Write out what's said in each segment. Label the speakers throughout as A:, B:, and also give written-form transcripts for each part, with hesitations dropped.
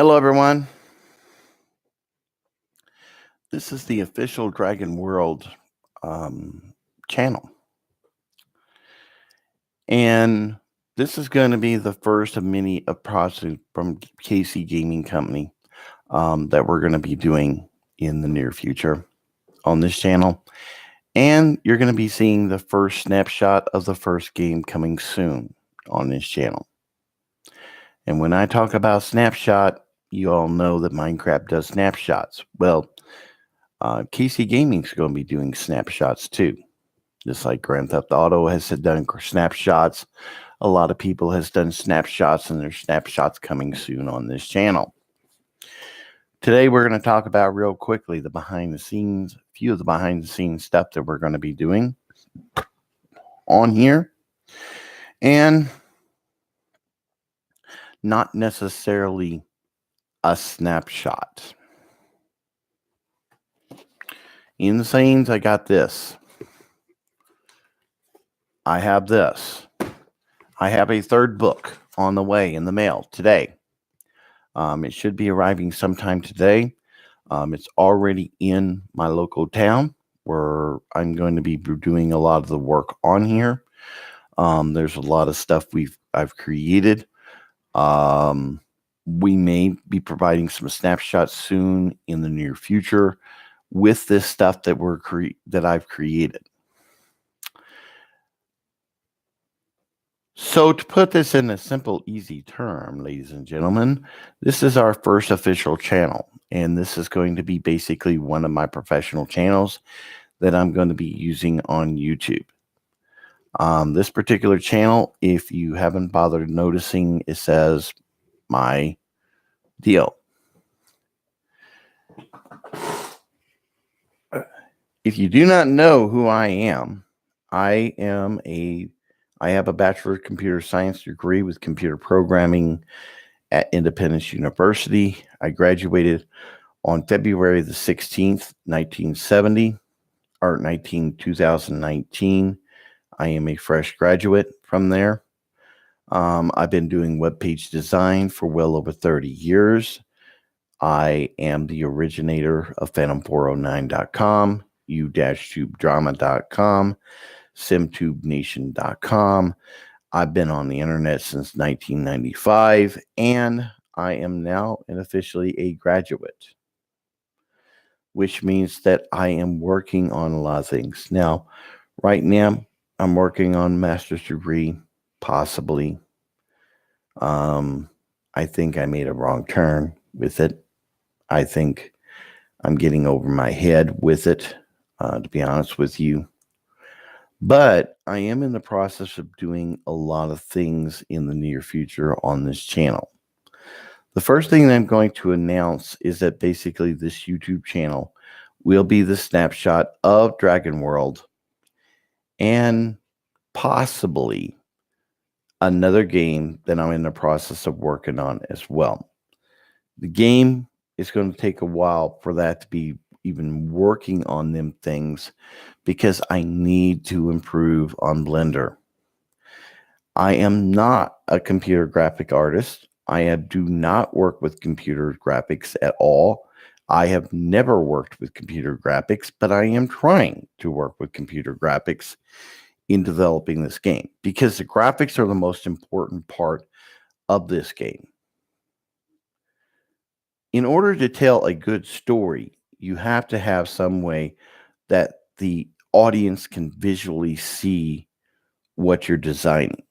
A: Hello, everyone. This is the official Dragon World channel. And this is going to be the first of many projects from KC Gaming Company that we're going to be doing in the near future on this channel. And you're going to be seeing the first snapshot of the first game coming soon on this channel. And when I talk about snapshot, you all know that Minecraft does snapshots. Well, KC Gaming is going to be doing snapshots too. Just like Grand Theft Auto has done snapshots. A lot of people has done snapshots, and there's snapshots coming soon on this channel. Today, we're going to talk about real quickly the behind the scenes, a few of the behind the scenes stuff that we're going to be doing on here. And not necessarily a snapshot. In the scenes, I got this. I have this. I have a third book on the way in the mail today. It should be arriving sometime today. It's already in my local town where I'm going to be doing a lot of the work on here. There's a lot of stuff I've created. We may be providing some snapshots soon in the near future with this stuff that I've created. So to put this in a simple, easy term, ladies and gentlemen, this is our first official channel, and this is going to be basically one of my professional channels that I'm going to be using on YouTube. This particular channel, if you haven't bothered noticing, it says my deal. If you do not know who I am, I have a Bachelor of Computer Science degree with computer programming at Independence University. I graduated on February the 16th, 2019. I am a fresh graduate from there. I've been doing web page design for well over 30 years. I am the originator of Phantom409.com, u-tubedrama.com, simtubnation.com. I've been on the internet since 1995, and I am now officially a graduate, which means that I am working on a lot of things. Now, right now, I'm working on master's degree, possibly. I think I made a wrong turn with it. I think I'm getting over my head with it, to be honest with you. But I am in the process of doing a lot of things in the near future on this channel. The first thing that I'm going to announce is that basically this YouTube channel will be the snapshot of Dragon World and possibly another game that I'm in the process of working on as well. The game is going to take a while for that to be even working on them things, because I need to improve on Blender. I am not a computer graphic artist. I do not work with computer graphics at all. I have never worked with computer graphics, but I am trying to work with computer graphics in developing this game, because the graphics are the most important part of this game. In order to tell a good story, you have to have some way that the audience can visually see what you're designing.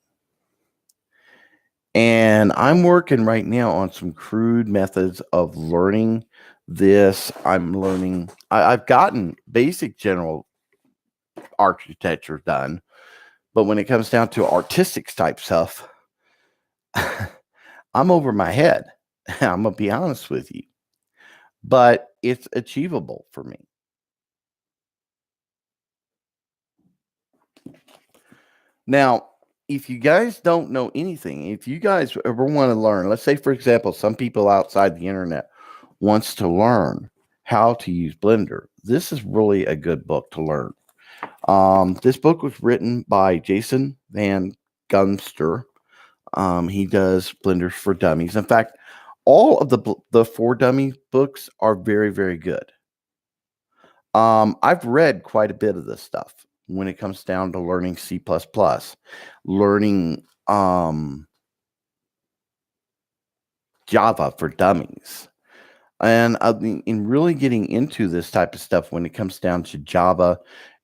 A: And I'm working right now on some crude methods of learning this. I've gotten basic general architecture done, but when it comes down to artistic type stuff, I'm over my head. I'm going to be honest with you, but it's achievable for me. Now, if you guys don't know anything, if you guys ever want to learn, let's say, for example, some people outside the internet wants to learn how to use Blender, this is really a good book to learn. This book was written by Jason Van Gunster. He does Blender for Dummies. In fact, all of the For Dummies books are very, very good. I've read quite a bit of this stuff when it comes down to learning C++, learning Java for dummies. And in really getting into this type of stuff when it comes down to Java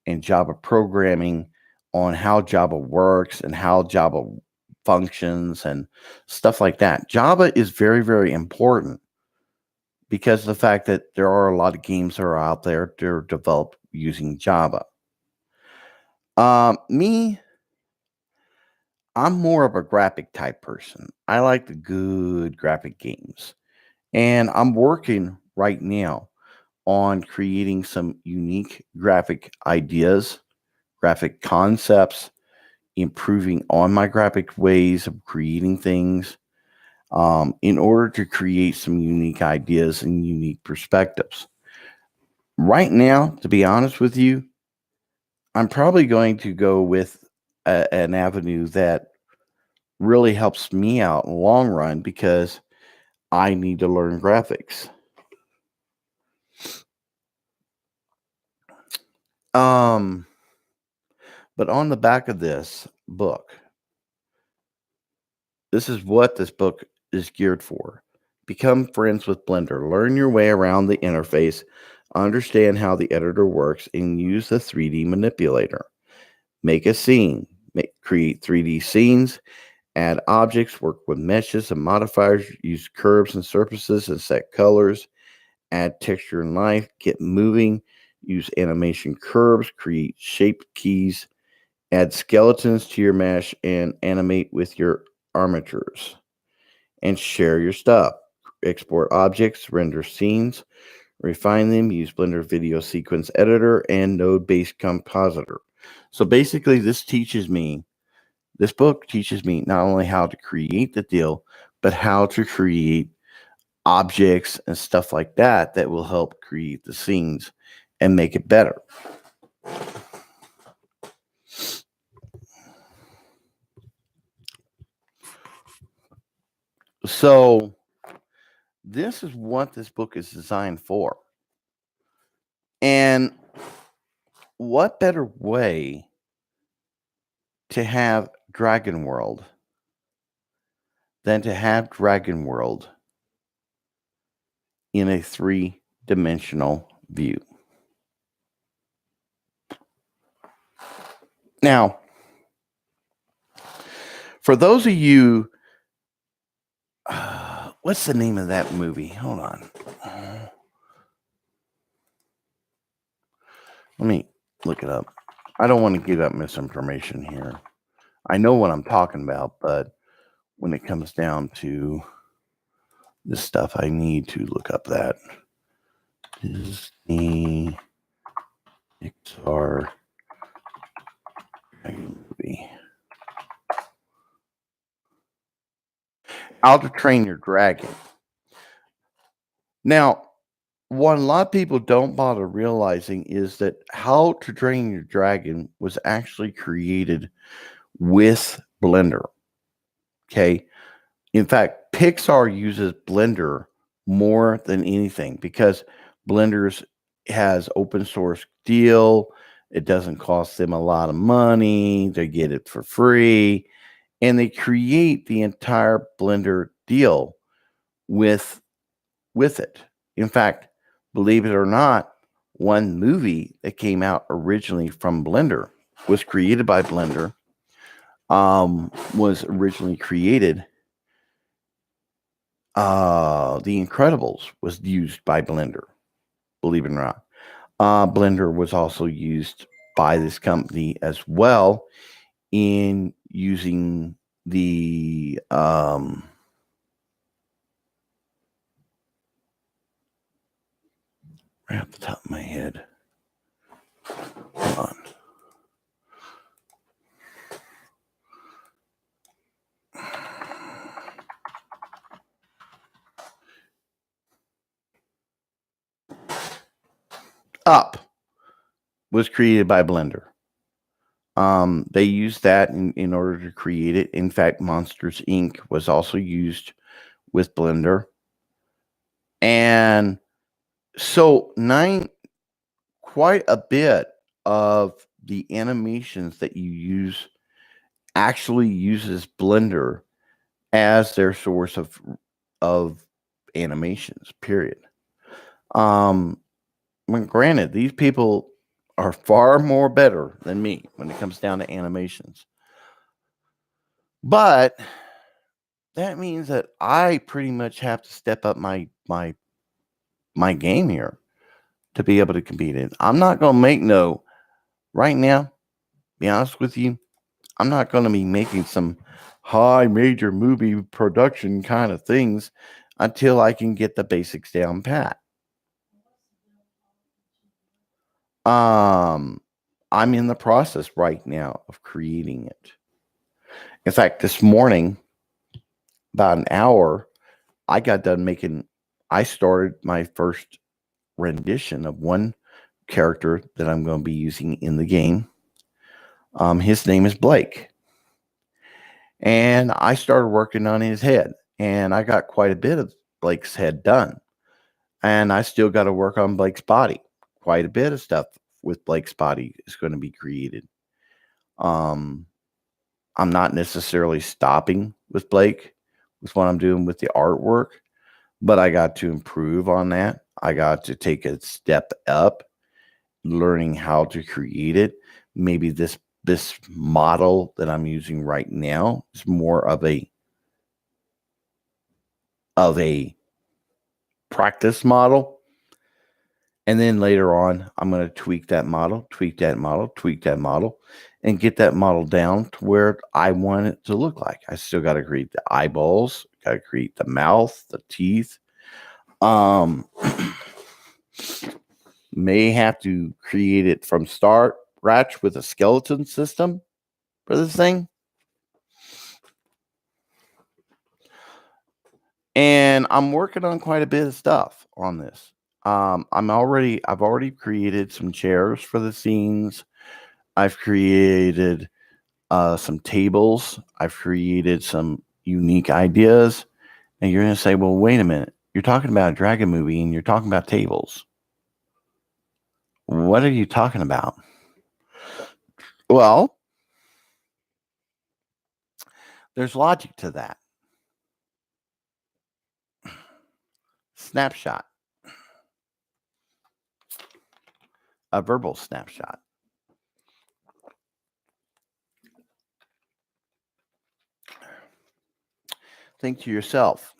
A: and Java programming, on how Java works and how Java functions and stuff like that. Java is very, very important because of the fact that there are a lot of games that are out there that are developed using Java. Me, I'm more of a graphic type person. I like the good graphic games. And I'm working right now on creating some unique graphic ideas, graphic concepts, improving on my graphic ways of creating things, in order to create some unique ideas and unique perspectives. Right now, to be honest with you, I'm probably going to go with an avenue that really helps me out in the long run because I need to learn graphics. But on the back of this book, this is what this book is geared for. Become friends with Blender. Learn your way around the interface, understand how the editor works, and use the 3D manipulator. Make a scene. Create 3D scenes. Add objects. Work with meshes and modifiers. Use curves and surfaces and set colors. Add texture and light. Get moving. Use animation curves. Create shape keys. Add skeletons to your mesh and animate with your armatures. And share your stuff. Export objects, render scenes, refine them, use Blender Video Sequence Editor and Node-based Compositor. So basically, this book teaches me not only how to create the deal, but how to create objects and stuff like that that will help create the scenes and make it better. So this is what this book is designed for. And what better way to have Dragon World than to have Dragon World in a 3-dimensional view. Now, for those of you, what's the name of that movie? Hold on. Let me look it up. I don't want to give up misinformation here. I know what I'm talking about, but when it comes down to this stuff, I need to look up that Disney Pixar movie. How to Train Your Dragon. Now, what a lot of people don't bother realizing is that How to Train Your Dragon was actually created with Blender. Okay. In fact, Pixar uses Blender more than anything because Blender has open source deal. It doesn't cost them a lot of money. They get it for free. And they create the entire Blender deal with it. In fact, believe it or not, one movie that came out originally from Blender was created by Blender. Was originally created. The Incredibles was used by Blender, believe it or not. Blender was also used by this company as well in using the right off the top of my head. Hold on. Up was created by Blender. They used that in order to create it. In fact, Monsters Inc. was also used with Blender. And so quite a bit of the animations that you use actually uses Blender as their source of animations, period. Granted, these people are far more better than me when it comes down to animations. But that means that I pretty much have to step up my game here to be able to compete in. I'm not going to make right now, be honest with you, I'm not going to be making some high major movie production kind of things until I can get the basics down pat. I'm in the process right now of creating it. In fact, this morning, about an hour, I got done I started my first rendition of one character that I'm going to be using in the game. His name is Blake. And I started working on his head, and I got quite a bit of Blake's head done. And I still got to work on Blake's body. Quite a bit of stuff with Blake's body is going to be created. I'm not necessarily stopping with Blake with what I'm doing with the artwork, but I got to improve on that. I got to take a step up, learning how to create it. Maybe this model that I'm using right now is more of a practice model. And then later on, I'm going to tweak that model, and get that model down to where I want it to look like. I still got to create the eyeballs, got to create the mouth, the teeth. May have to create it from scratch with a skeleton system for this thing. And I'm working on quite a bit of stuff on this. I've already created some chairs for the scenes. I've created some tables. I've created some unique ideas. And you're going to say, well, wait a minute. You're talking about a dragon movie and you're talking about tables. What are you talking about? Well, there's logic to that. Snapshot. A verbal snapshot. Think to yourself,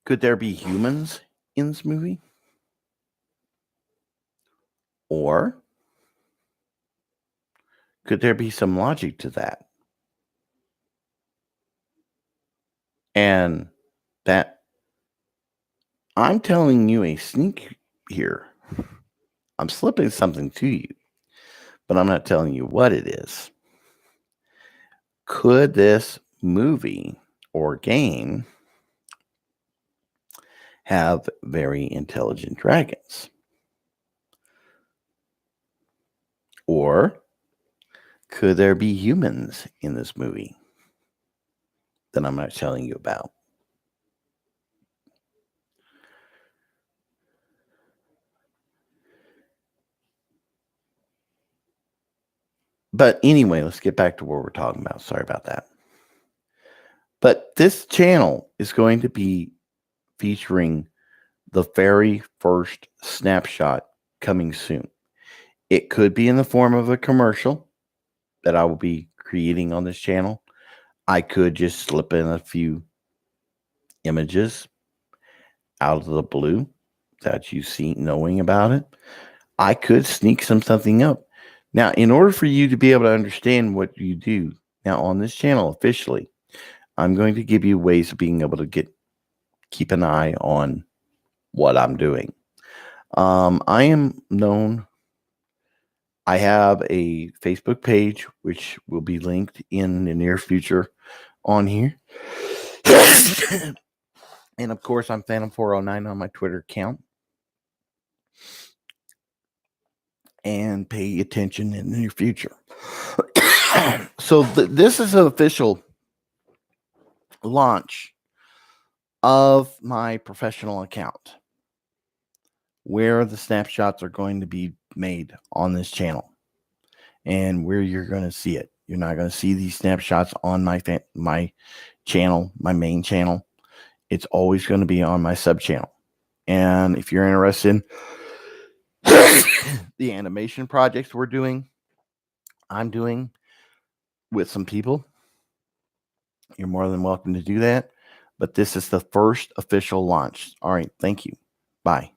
A: could there be humans in this movie? Or could there be some logic to that? And that I'm telling you a sneak here. I'm slipping something to you, but I'm not telling you what it is. Could this movie or game have very intelligent dragons? Or could there be humans in this movie that I'm not telling you about? But anyway, let's get back to what we're talking about. Sorry about that. But this channel is going to be featuring the very first snapshot coming soon. It could be in the form of a commercial that I will be creating on this channel. I could just slip in a few images out of the blue that you see knowing about it. I could sneak something up. Now, in order for you to be able to understand what you do now on this channel officially, I'm going to give you ways of being able to keep an eye on what I'm doing. I am known. I have a Facebook page, which will be linked in the near future on here. And of course, I'm Phantom409 on my Twitter account. And pay attention in the near future. So this is an official launch of my professional account where the snapshots are going to be made on this channel and where you're going to see it. You're not going to see these snapshots on my channel, my main channel. It's always going to be on my sub channel. And if you're interested in the animation projects I'm doing with some people, you're more than welcome to do that. But this is the first official launch. All right. Thank you. Bye.